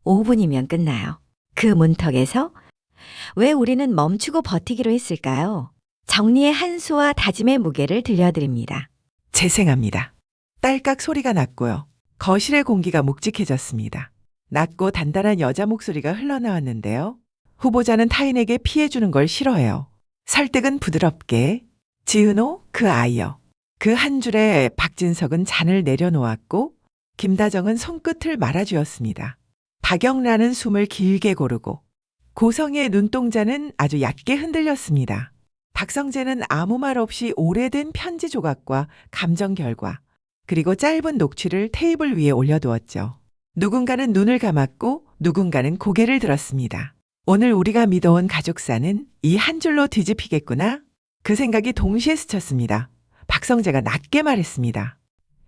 5분이면 끝나요. 그 문턱에서 왜 우리는 멈추고 버티기로 했을까요? 정리의 한 수와 다짐의 무게를 들려드립니다. 재생합니다. 딸깍 소리가 났고요. 거실의 공기가 묵직해졌습니다. 낮고 단단한 여자 목소리가 흘러나왔는데요. 후보자는 타인에게 피해주는 걸 싫어해요. 설득은 부드럽게. 지은호, 그 아이요. 그 한 줄에 박진석은 잔을 내려놓았고 김다정은 손끝을 말아주었습니다. 박영란은 숨을 길게 고르고 고성의 눈동자는 아주 얕게 흔들렸습니다. 박성재는 아무 말 없이 오래된 편지 조각과 감정 결과 그리고 짧은 녹취를 테이블 위에 올려두었죠. 누군가는 눈을 감았고 누군가는 고개를 들었습니다. 오늘 우리가 믿어온 가족사는 이 한 줄로 뒤집히겠구나. 그 생각이 동시에 스쳤습니다. 박성재가 낮게 말했습니다.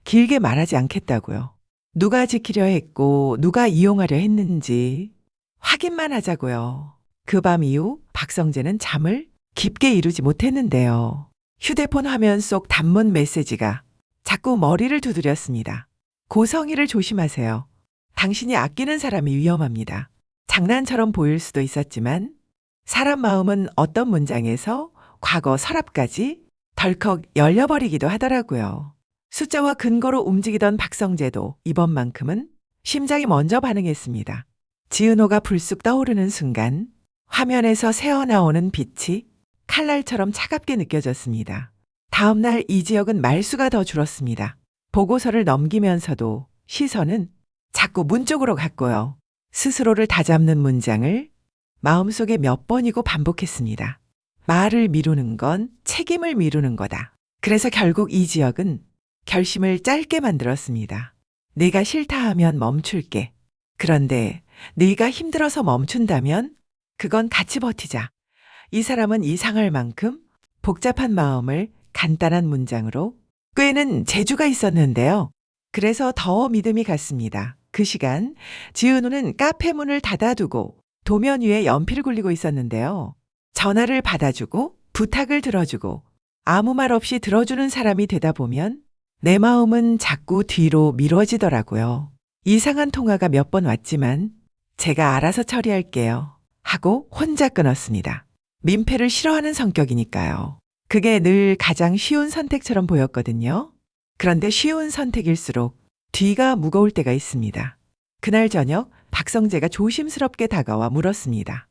길게 말하지 않겠다고요. 누가 지키려 했고 누가 이용하려 했는지 확인만 하자고요. 그 밤 이후 박성재는 잠을 깊게 이루지 못했는데요. 휴대폰 화면 속 단문 메시지가 자꾸 머리를 두드렸습니다. 고성희를 조심하세요. 당신이 아끼는 사람이 위험합니다. 장난처럼 보일 수도 있었지만 사람 마음은 어떤 문장에서 과거 서랍까지 덜컥 열려버리기도 하더라고요. 숫자와 근거로 움직이던 박성재도 이번만큼은 심장이 먼저 반응했습니다. 지은호가 불쑥 떠오르는 순간 화면에서 새어나오는 빛이 칼날처럼 차갑게 느껴졌습니다. 다음 날 이지혁은 말수가 더 줄었습니다. 보고서를 넘기면서도 시선은 자꾸 문 쪽으로 갔고요. 스스로를 다잡는 문장을 마음속에 몇 번이고 반복했습니다. 말을 미루는 건 책임을 미루는 거다. 그래서 결국 이지혁은 결심을 짧게 만들었습니다. 네가 싫다 하면 멈출게. 그런데 네가 힘들어서 멈춘다면 그건 같이 버티자. 이 사람은 이상할 만큼 복잡한 마음을 간단한 문장으로 꿰는 재주가 있었는데요. 그래서 더 믿음이 갔습니다. 그 시간 지은우는 카페 문을 닫아두고 도면 위에 연필을 굴리고 있었는데요. 전화를 받아주고 부탁을 들어주고 아무 말 없이 들어주는 사람이 되다 보면 내 마음은 자꾸 뒤로 미뤄지더라고요. 이상한 통화가 몇 번 왔지만 제가 알아서 처리할게요 하고 혼자 끊었습니다. 민폐를 싫어하는 성격이니까요. 그게 늘 가장 쉬운 선택처럼 보였거든요. 그런데 쉬운 선택일수록 뒤가 무거울 때가 있습니다. 그날 저녁 박성재가 조심스럽게 다가와 물었습니다.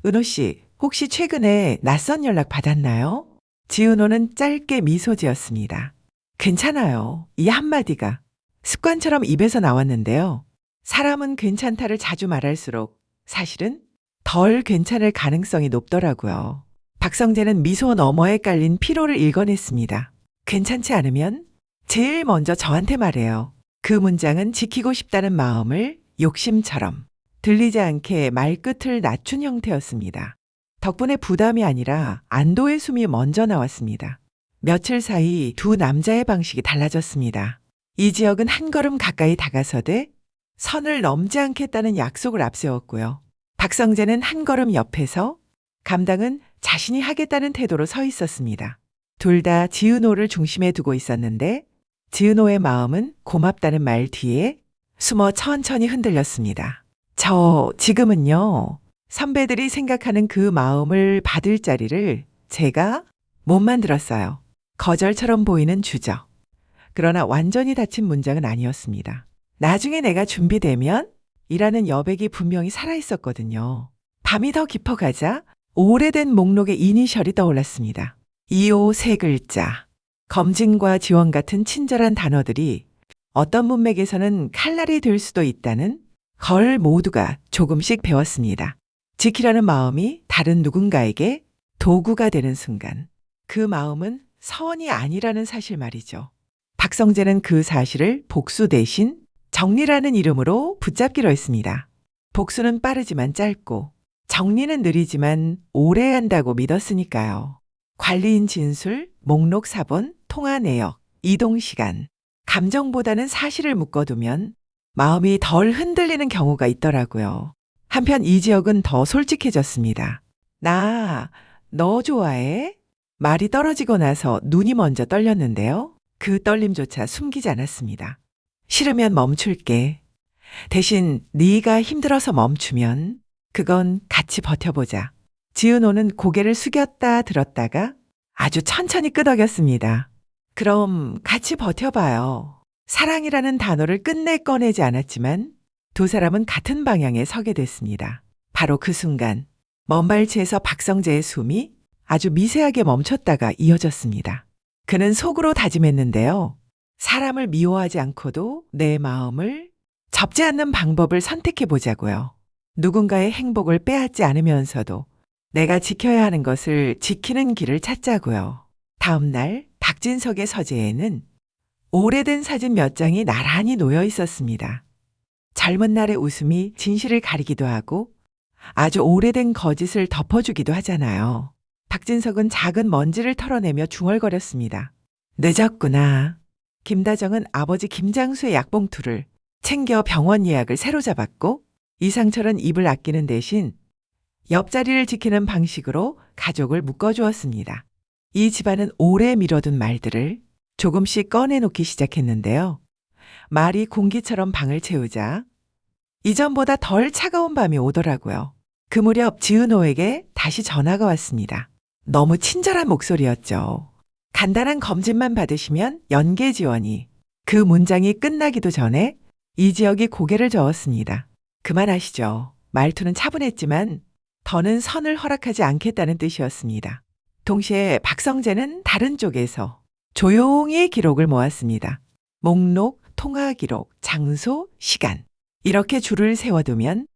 은호 씨, 혹시 최근에 낯선 연락 받았나요? 지은호는 짧게 미소 지었습니다. 괜찮아요. 이 한마디가 습관처럼 입에서 나왔는데요. 사람은 괜찮다를 자주 말할수록 사실은 덜 괜찮을 가능성이 높더라고요. 박성재는 미소 너머에 깔린 피로를 읽어냈습니다. 괜찮지 않으면 제일 먼저 저한테 말해요. 그 문장은 지키고 싶다는 마음을 욕심처럼 들리지 않게 말끝을 낮춘 형태였습니다. 덕분에 부담이 아니라 안도의 숨이 먼저 나왔습니다. 며칠 사이 두 남자의 방식이 달라졌습니다. 이지혁은 한 걸음 가까이 다가서되 선을 넘지 않겠다는 약속을 앞세웠고요. 박성재는 한 걸음 옆에서 감당은 자신이 하겠다는 태도로 서 있었습니다. 둘 다 지은호를 중심에 두고 있었는데 지은호의 마음은 고맙다는 말 뒤에 숨어 천천히 흔들렸습니다. 저 지금은요. 선배들이 생각하는 그 마음을 받을 자리를 제가 못 만들었어요. 거절처럼 보이는 주저. 그러나 완전히 닫힌 문장은 아니었습니다. 나중에 내가 준비되면 이라는 여백이 분명히 살아있었거든요. 밤이 더 깊어가자 오래된 목록의 이니셜이 떠올랐습니다. 2호 세 글자. 검증과 지원 같은 친절한 단어들이 어떤 문맥에서는 칼날이 될 수도 있다는 걸 모두가 조금씩 배웠습니다. 지키려는 마음이 다른 누군가에게 도구가 되는 순간 그 마음은 선이 아니라는 사실 말이죠. 박성재는 그 사실을 복수 대신 정리라는 이름으로 붙잡기로 했습니다. 복수는 빠르지만 짧고 정리는 느리지만 오래 한다고 믿었으니까요. 관리인 진술, 목록 사본, 통화 내역, 이동 시간, 감정보다는 사실을 묶어두면 마음이 덜 흔들리는 경우가 있더라고요. 한편 이지혁은 더 솔직해졌습니다. 나 너 좋아해? 말이 떨어지고 나서 눈이 먼저 떨렸는데요. 그 떨림조차 숨기지 않았습니다. 싫으면 멈출게. 대신 네가 힘들어서 멈추면 그건 같이 버텨보자. 지은호는 고개를 숙였다 들었다가 아주 천천히 끄덕였습니다. 그럼 같이 버텨봐요. 사랑이라는 단어를 끝내 꺼내지 않았지만 두 사람은 같은 방향에 서게 됐습니다. 바로 그 순간 먼 발치에서 박성재의 숨이 아주 미세하게 멈췄다가 이어졌습니다. 그는 속으로 다짐했는데요. 사람을 미워하지 않고도 내 마음을 접지 않는 방법을 선택해 보자고요. 누군가의 행복을 빼앗지 않으면서도 내가 지켜야 하는 것을 지키는 길을 찾자고요. 다음 날 박진석의 서재에는 오래된 사진 몇 장이 나란히 놓여 있었습니다. 젊은 날의 웃음이 진실을 가리기도 하고 아주 오래된 거짓을 덮어주기도 하잖아요. 박진석은 작은 먼지를 털어내며 중얼거렸습니다. 늦었구나. 김다정은 아버지 김장수의 약봉투를 챙겨 병원 예약을 새로 잡았고 이상철은 입을 아끼는 대신 옆자리를 지키는 방식으로 가족을 묶어주었습니다. 이 집안은 오래 미뤄둔 말들을 조금씩 꺼내놓기 시작했는데요. 말이 공기처럼 방을 채우자 이전보다 덜 차가운 밤이 오더라고요. 그 무렵 지은호에게 다시 전화가 왔습니다. 너무 친절한 목소리였죠. 간단한 검진만 받으시면 연계 지원이. 그 문장이 끝나기도 전에 이지혁이 고개를 저었습니다. 그만하시죠. 말투는 차분했지만 더는 선을 허락하지 않겠다는 뜻이었습니다. 동시에 박성재는 다른 쪽에서 조용히 기록을 모았습니다. 목록, 통화 기록, 장소, 시간. 이렇게 줄을 세워두면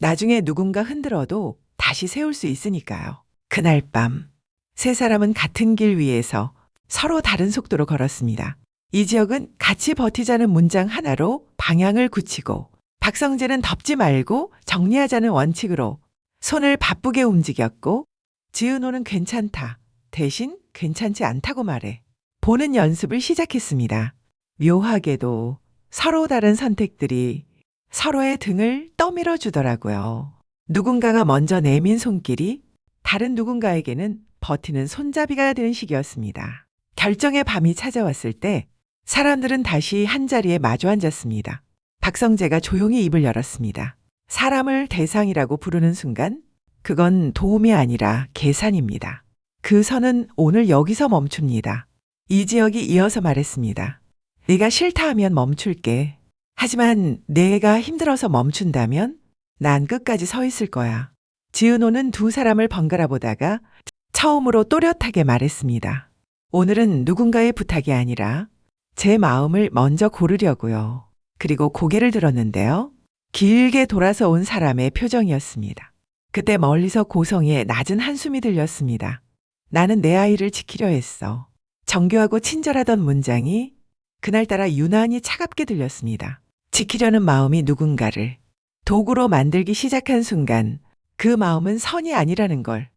나중에 누군가 흔들어도 다시 세울 수 있으니까요. 그날 밤 세 사람은 같은 길 위에서 서로 다른 속도로 걸었습니다. 이지혁은 같이 버티자는 문장 하나로 방향을 굳히고 박성재는 덮지 말고 정리하자는 원칙으로 손을 바쁘게 움직였고 지은호는 괜찮다. 대신 괜찮지 않다고 말해. 보는 연습을 시작했습니다. 묘하게도 서로 다른 선택들이 서로의 등을 떠밀어 주더라고요. 누군가가 먼저 내민 손길이 다른 누군가에게는 버티는 손잡이가 되는 시기였습니다. 결정의 밤이 찾아왔을 때 사람들은 다시 한자리에 마주 앉았습니다. 박성재가 조용히 입을 열었습니다. 사람을 대상이라고 부르는 순간 그건 도움이 아니라 계산입니다. 그 선은 오늘 여기서 멈춥니다. 이지혁이 이어서 말했습니다. 네가 싫다 하면 멈출게. 하지만 내가 힘들어서 멈춘다면 난 끝까지 서 있을 거야. 지은호는 두 사람을 번갈아 보다가 처음으로 또렷하게 말했습니다. 오늘은 누군가의 부탁이 아니라 제 마음을 먼저 고르려고요. 그리고 고개를 들었는데요. 길게 돌아서 온 사람의 표정이었습니다. 그때 멀리서 고성이의 낮은 한숨이 들렸습니다. 나는 내 아이를 지키려 했어. 정교하고 친절하던 문장이 그날따라 유난히 차갑게 들렸습니다. 지키려는 마음이 누군가를 도구로 만들기 시작한 순간 그 마음은 선이 아니라는 걸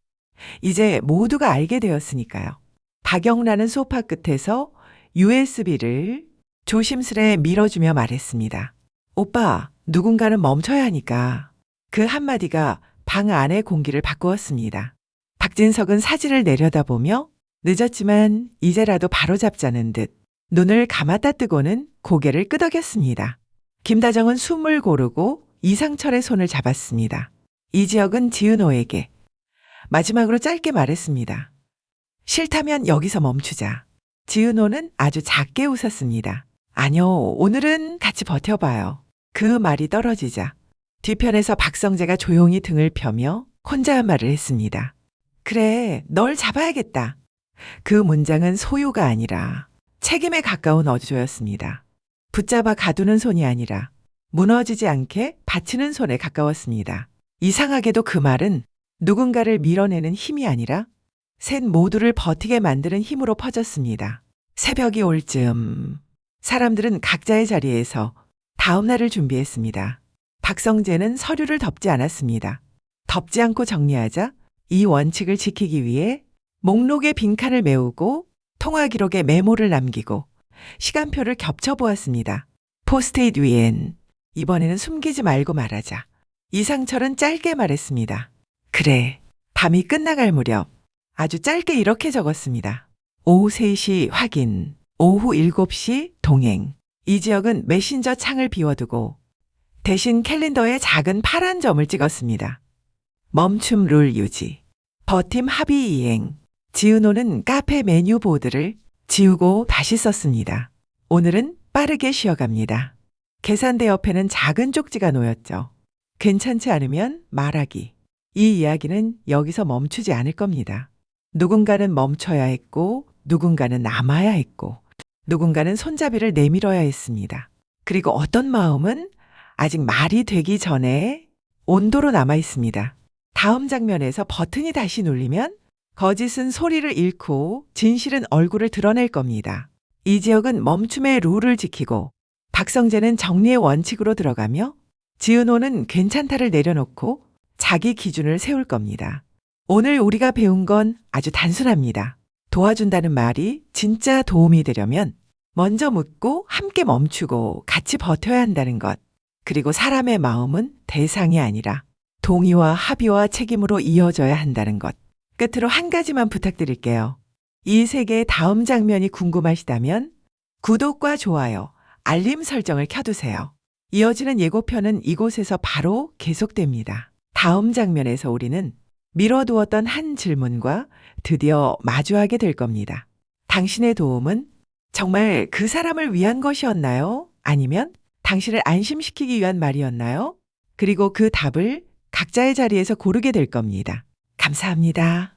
이제 모두가 알게 되었으니까요. 박영란은 소파 끝에서 USB를 조심스레 밀어주며 말했습니다. 오빠, 누군가는 멈춰야 하니까. 그 한마디가 방 안의 공기를 바꾸었습니다. 박진석은 사지를 내려다보며 늦었지만 이제라도 바로잡자는 듯 눈을 감았다 뜨고는 고개를 끄덕였습니다. 김다정은 숨을 고르고 이상철의 손을 잡았습니다. 이지혁은 지은호에게 마지막으로 짧게 말했습니다. 싫다면 여기서 멈추자. 지은호는 아주 작게 웃었습니다. 아니요, 오늘은 같이 버텨봐요. 그 말이 떨어지자 뒤편에서 박성재가 조용히 등을 펴며 혼자 한 말을 했습니다. 그래, 널 잡아야겠다. 그 문장은 소유가 아니라 책임에 가까운 어조였습니다. 붙잡아 가두는 손이 아니라 무너지지 않게 받치는 손에 가까웠습니다. 이상하게도 그 말은 누군가를 밀어내는 힘이 아니라 셋 모두를 버티게 만드는 힘으로 퍼졌습니다. 새벽이 올 즈음 사람들은 각자의 자리에서 다음 날을 준비했습니다. 박성재는 서류를 덮지 않았습니다. 덮지 않고 정리하자 이 원칙을 지키기 위해 목록의 빈칸을 메우고 통화 기록에 메모를 남기고 시간표를 겹쳐보았습니다. 포스트잇 위엔 이번에는 숨기지 말고 말하자. 이상철은 짧게 말했습니다. 그래, 밤이 끝나갈 무렵 아주 짧게 이렇게 적었습니다. 오후 3시 확인, 오후 7시 동행. 이지혁은 메신저 창을 비워두고 대신 캘린더에 작은 파란 점을 찍었습니다. 멈춤 룰 유지. 버팀 합의 이행. 지은호는 카페 메뉴 보드를 지우고 다시 썼습니다. 오늘은 빠르게 쉬어갑니다. 계산대 옆에는 작은 쪽지가 놓였죠. 괜찮지 않으면 말하기. 이 이야기는 여기서 멈추지 않을 겁니다. 누군가는 멈춰야 했고, 누군가는 남아야 했고, 누군가는 손잡이를 내밀어야 했습니다. 그리고 어떤 마음은 아직 말이 되기 전에 온도로 남아 있습니다. 다음 장면에서 버튼이 다시 눌리면 거짓은 소리를 잃고 진실은 얼굴을 드러낼 겁니다. 이지혁은 멈춤의 룰을 지키고 박성재는 정리의 원칙으로 들어가며 지은호는 괜찮다를 내려놓고 자기 기준을 세울 겁니다. 오늘 우리가 배운 건 아주 단순합니다. 도와준다는 말이 진짜 도움이 되려면 먼저 묻고 함께 멈추고 같이 버텨야 한다는 것. 그리고 사람의 마음은 대상이 아니라 동의와 합의와 책임으로 이어져야 한다는 것. 끝으로 한 가지만 부탁드릴게요. 이 세계의 다음 장면이 궁금하시다면 구독과 좋아요, 알림 설정을 켜두세요. 이어지는 예고편은 이곳에서 바로 계속됩니다. 다음 장면에서 우리는 미뤄두었던 한 질문과 드디어 마주하게 될 겁니다. 당신의 도움은 정말 그 사람을 위한 것이었나요? 아니면 당신을 안심시키기 위한 말이었나요? 그리고 그 답을 각자의 자리에서 고르게 될 겁니다. 감사합니다.